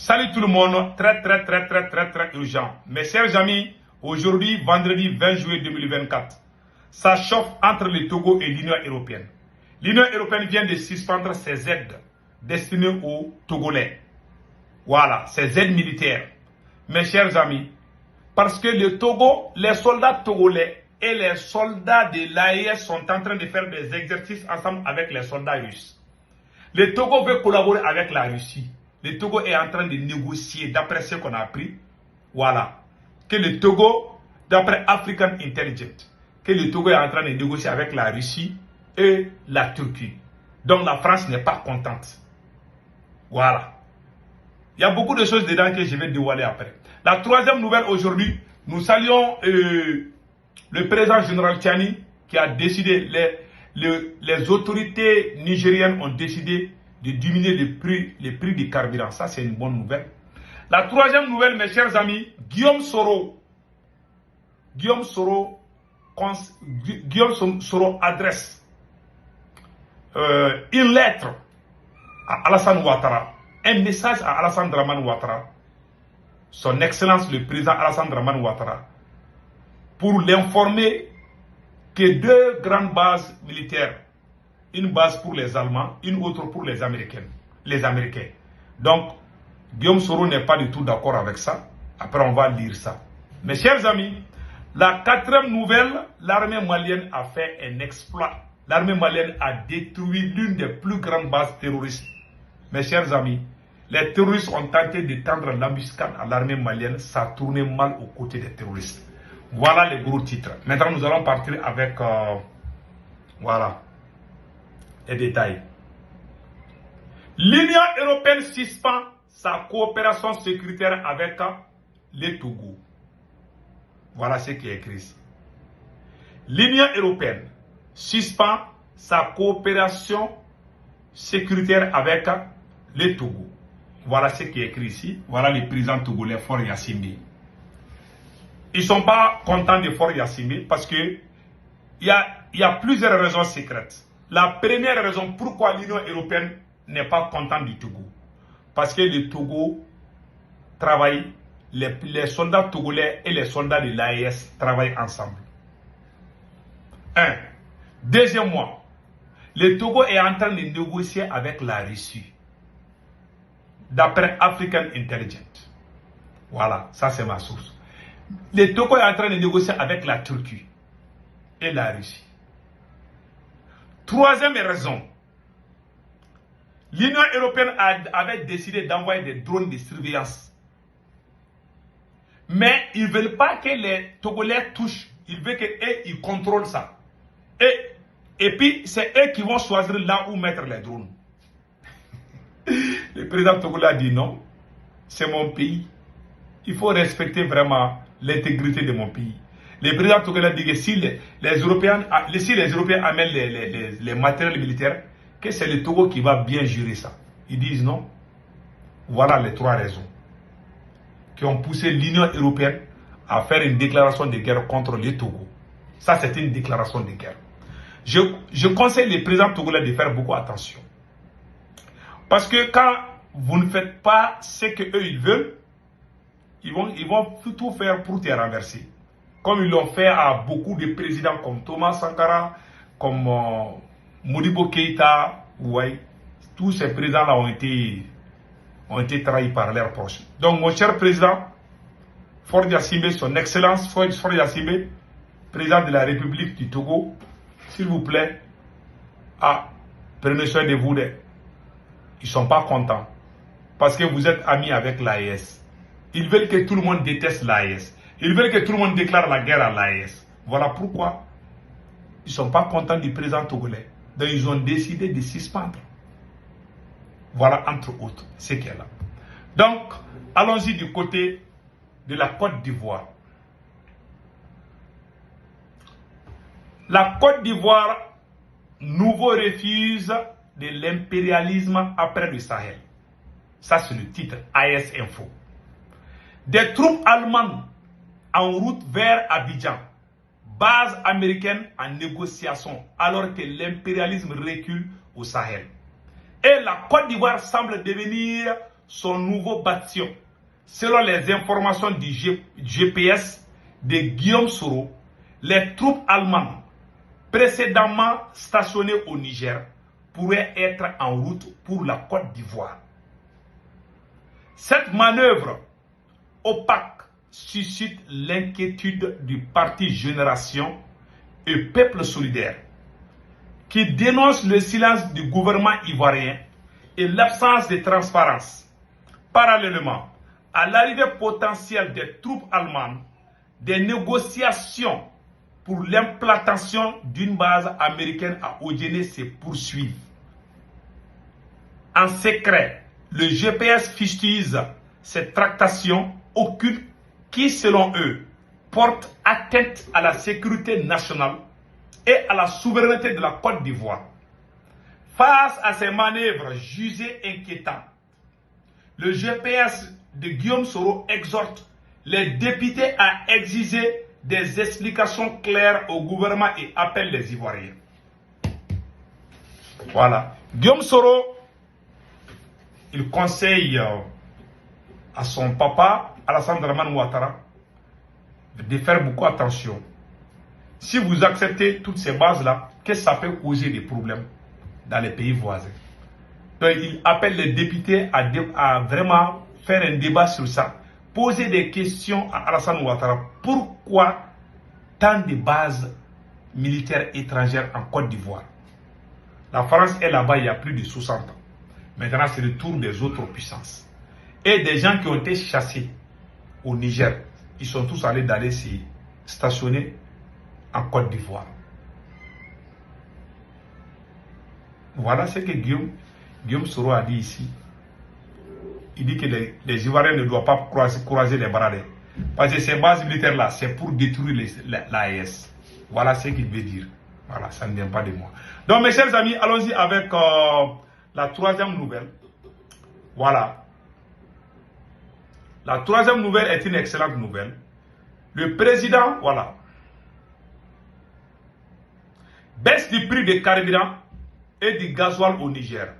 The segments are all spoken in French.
Salut tout le monde, très urgent. Mes chers amis, aujourd'hui, vendredi 20 juillet 2024, ça chauffe entre le Togo et l'Union européenne. L'Union européenne vient de suspendre ses aides destinées aux Togolais. Voilà, ses aides militaires. Mes chers amis, parce que le Togo, les soldats togolais et les soldats de l'AES sont en train de faire des exercices ensemble avec les soldats russes. Le Togo veut collaborer avec la Russie. Le Togo est en train de négocier, d'après ce qu'on a appris, voilà, que le Togo, d'après African Intelligence, que le Togo est en train de négocier avec la Russie et la Turquie. Donc la France n'est pas contente. Voilà. Il y a beaucoup de choses dedans que je vais dévoiler après. La troisième nouvelle aujourd'hui, nous saluons le président général Tchani qui a décidé, les autorités nigériennes ont décidé de diminuer les prix du carburant. Ça, c'est une bonne nouvelle. La troisième nouvelle, mes chers amis, Guillaume Soro adresse une lettre à Alassane Ouattara, un message à Alassane Dramane Ouattara, son excellence le président Alassane Dramane Ouattara, pour l'informer que deux grandes bases militaires, une base pour les Allemands, une autre pour les Américains. Donc, Guillaume Soro n'est pas du tout d'accord avec ça. Après, on va lire ça. Mes chers amis, la quatrième nouvelle, l'armée malienne a fait un exploit. L'armée malienne a détruit l'une des plus grandes bases terroristes. Mes chers amis, les terroristes ont tenté de tendre l'embuscade à l'armée malienne. Ça a tourné mal aux côtés des terroristes. Voilà les gros titres. Maintenant, nous allons partir avec... voilà. Les détails. L'Union européenne suspend sa coopération sécuritaire avec le Togo. Voilà ce qui est écrit ici. L'Union européenne suspend sa coopération sécuritaire avec le Togo. Voilà ce qui est écrit ici. Voilà le président togolais Faure Gnassingbé. Ils ne sont pas contents de Faure Gnassingbé parce que il y a plusieurs raisons secrètes. La première raison pourquoi l'Union européenne n'est pas contente du Togo, parce que le Togo travaille, les soldats togolais et les soldats de l'AES travaillent ensemble. Deuxièmement, le Togo est en train de négocier avec la Russie, d'après African Intelligence. Voilà, ça c'est ma source. Le Togo est en train de négocier avec la Turquie et la Russie. Troisième raison, l'Union européenne avait décidé d'envoyer des drones de surveillance. Mais ils ne veulent pas que les Togolais touchent. Ils veulent qu'ils contrôlent ça. Et puis, c'est eux qui vont choisir là où mettre les drones. Le président togolais a dit non, c'est mon pays. Il faut respecter vraiment l'intégrité de mon pays. Le président togolais dit que si les Européens amènent les matériels militaires, que c'est le Togo qui va bien gérer ça. Ils disent non. Voilà les trois raisons qui ont poussé l'Union européenne à faire une déclaration de guerre contre le Togo. Ça, c'est une déclaration de guerre. Je conseille les présidents togolais de faire beaucoup attention. Parce que quand vous ne faites pas ce qu'eux ils veulent, ils vont tout faire pour te renverser. Comme ils l'ont fait à beaucoup de présidents comme Thomas Sankara, comme Modibo Keïta, ouais, tous ces présidents-là ont été trahis par leurs proches. Donc mon cher président, Faure Gnassingbé, son excellence Faure Gnassingbé, président de la République du Togo, s'il vous plaît, prenez soin de vous. Ils ne sont pas contents parce que vous êtes amis avec l'AES. Ils veulent que tout le monde déteste l'AES. Ils veulent que tout le monde déclare la guerre à l'AES. Voilà pourquoi ils ne sont pas contents du président togolais. Donc ils ont décidé de suspendre. Voilà entre autres ce qu'il y a là. Donc, allons-y du côté de la Côte d'Ivoire. La Côte d'Ivoire, nouveau refuse de l'impérialisme après le Sahel. Ça c'est le titre AS Info. Des troupes allemandes en route vers Abidjan, base américaine en négociation, alors que l'impérialisme recule au Sahel. Et la Côte d'Ivoire semble devenir son nouveau bataillon. Selon les informations du GPS de Guillaume Soro, les troupes allemandes précédemment stationnées au Niger pourraient être en route pour la Côte d'Ivoire. Cette manœuvre opaque suscite l'inquiétude du parti Génération et Peuple Solidaire, qui dénonce le silence du gouvernement ivoirien et l'absence de transparence. Parallèlement à l'arrivée potentielle des troupes allemandes, des négociations pour l'implantation d'une base américaine à Odéné se poursuivent. En secret, le GPS fustige ces tractations occultes qui, selon eux, portent atteinte à la sécurité nationale et à la souveraineté de la Côte d'Ivoire. Face à ces manœuvres jugées inquiétantes, le GPS de Guillaume Soro exhorte les députés à exiger des explications claires au gouvernement et appelle les Ivoiriens. Voilà. Guillaume Soro, il conseille à son papa, Alassane Dramane Ouattara, de faire beaucoup attention. Si vous acceptez toutes ces bases-là, qu'est-ce que ça peut causer des problèmes dans les pays voisins? Donc, il appelle les députés à vraiment faire un débat sur ça. Poser des questions à Alassane Ouattara. Pourquoi tant de bases militaires étrangères en Côte d'Ivoire? La France est là-bas il y a plus de 60 ans. Maintenant, c'est le tour des autres puissances. Et des gens qui ont été chassés au Niger, ils sont tous allés d'aller se stationner en Côte d'Ivoire. Voilà ce que Guillaume Soro a dit ici. Il dit que les Ivoiriens ne doivent pas croiser les bras. Parce que ces bases militaires-là, c'est pour détruire l'AES. Voilà ce qu'il veut dire. Voilà, ça ne vient pas de moi. Donc, mes chers amis, allons-y avec la troisième nouvelle. Voilà. La troisième nouvelle est une excellente nouvelle. Le président, voilà. Baisse du prix des carburants et du gasoil au Niger.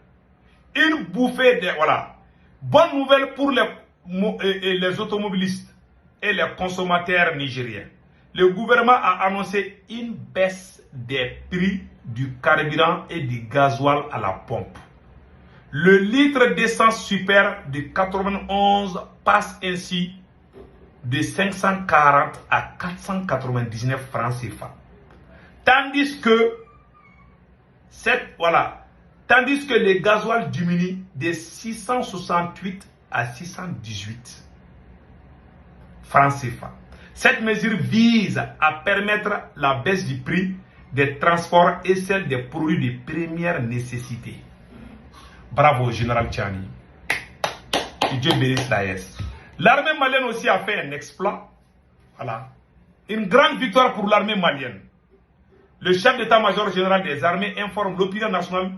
Une bouffée de, voilà. Bonne nouvelle pour les automobilistes et les consommateurs nigériens. Le gouvernement a annoncé une baisse des prix du carburant et du gasoil à la pompe. Le litre d'essence super de 91 passe ainsi de 540 à 499 francs CFA. Tandis que le gasoil diminue de 668 à 618 francs CFA. Cette mesure vise à permettre la baisse du prix des transports et celle des produits de première nécessité. Bravo, Général Tchani. Que Dieu bénisse l'AES. L'armée malienne aussi a fait un exploit. Voilà. Une grande victoire pour l'armée malienne. Le chef d'état-major général des armées informe l'opinion nationale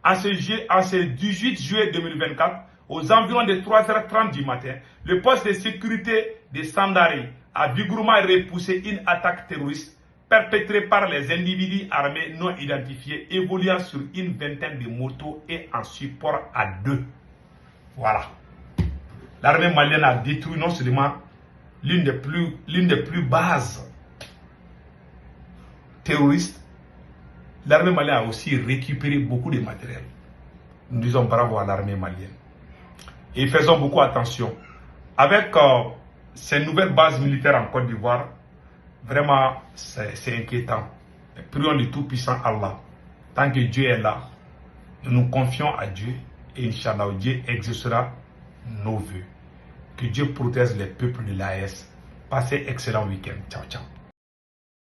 en ce 18 juillet 2024, aux environs de 3h30 du matin, le poste de sécurité de Sandaré a vigoureusement repoussé une attaque terroriste perpétrée par les individus armés non identifiés évoluant sur une vingtaine de motos et en support à 2. Voilà. L'armée malienne a détruit non seulement l'une des plus bases terroristes, l'armée malienne a aussi récupéré beaucoup de matériel. Nous disons bravo à l'armée malienne. Et faisons beaucoup attention. Avec ces nouvelles bases militaires en Côte d'Ivoire, vraiment, c'est inquiétant. Mais prions le Tout-Puissant Allah. Tant que Dieu est là, nous nous confions à Dieu et Inch'Allah, Dieu exaucera nos vœux. Que Dieu protège les peuples de l'AES. Passez excellent week-end. Ciao, ciao.